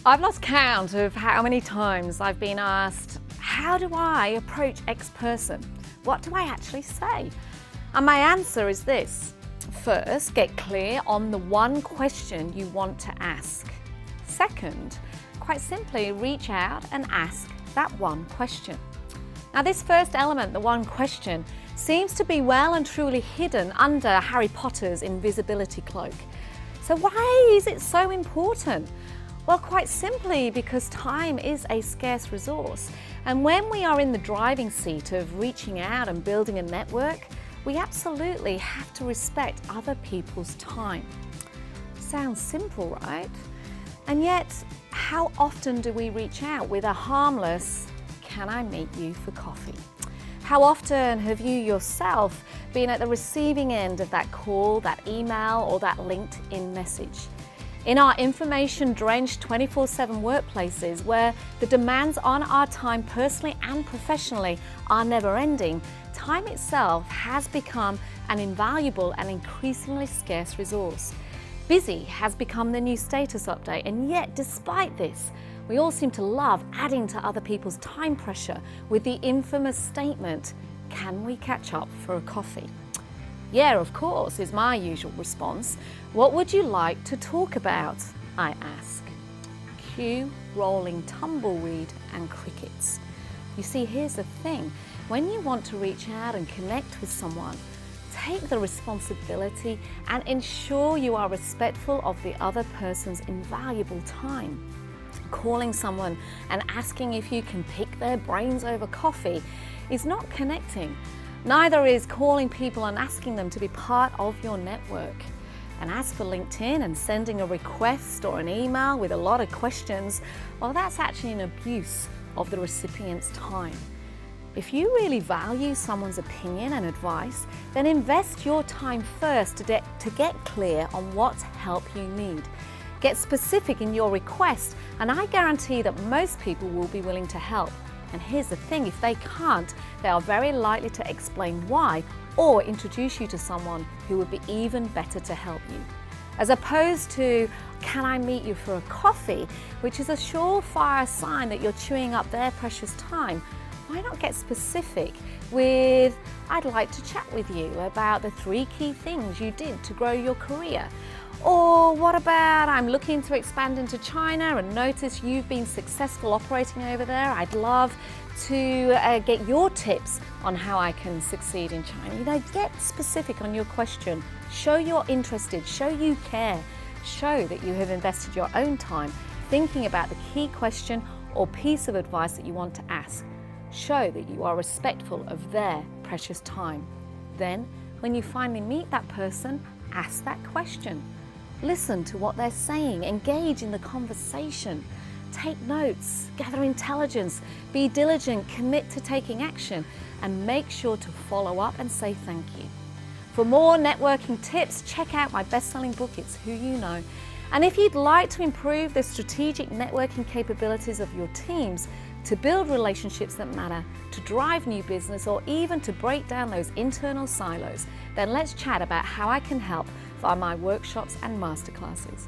I've lost count of how many times I've been asked, how do I approach X person? What do I actually say? And my answer is this. First, get clear on the one question you want to ask. Second, quite simply reach out and ask that one question. Now this first element, the one question, seems to be well and truly hidden under Harry Potter's invisibility cloak. So why is it so important? Well, quite simply because time is a scarce resource. And when we are in the driving seat of reaching out and building a network, we absolutely have to respect other people's time. Sounds simple, right? And yet, how often do we reach out with a harmless, "Can I meet you for coffee?" How often have you yourself been at the receiving end of that call, that email, or that LinkedIn message? In our information-drenched 24/7 workplaces where the demands on our time personally and professionally are never-ending, time itself has become an invaluable and increasingly scarce resource. Busy has become the new status update, and yet despite this, we all seem to love adding to other people's time pressure with the infamous statement, "Can we catch up for a coffee?" "Yeah, of course," is my usual response. "What would you like to talk about?" I ask. Cue rolling tumbleweed and crickets. You see, here's the thing. When you want to reach out and connect with someone, take the responsibility and ensure you are respectful of the other person's invaluable time. Calling someone and asking if you can pick their brains over coffee is not connecting. Neither is calling people and asking them to be part of your network. And as for LinkedIn and sending a request or an email with a lot of questions, well, that's actually an abuse of the recipient's time. If you really value someone's opinion and advice, then invest your time first to get clear on what help you need. Get specific in your request, and I guarantee that most people will be willing to help. And here's the thing, if they can't, they are very likely to explain why or introduce you to someone who would be even better to help you. As opposed to, "Can I meet you for a coffee?" which is a surefire sign that you're chewing up their precious time. Why not get specific with, "I'd like to chat with you about the 3 key things you did to grow your career." Or what about, "I'm looking to expand into China and notice you've been successful operating over there. I'd love to get your tips on how I can succeed in China." You know, get specific on your question. Show you're interested, show you care, show that you have invested your own time thinking about the key question or piece of advice that you want to ask. Show that you are respectful of their precious time. Then, when you finally meet that person, ask that question. Listen to what they're saying, engage in the conversation, take notes, gather intelligence, be diligent, commit to taking action, and make sure to follow up and say thank you. For more networking tips, check out my best-selling book, It's Who You Know. And if you'd like to improve the strategic networking capabilities of your teams, to build relationships that matter, to drive new business, or even to break down those internal silos, then let's chat about how I can help via my workshops and masterclasses.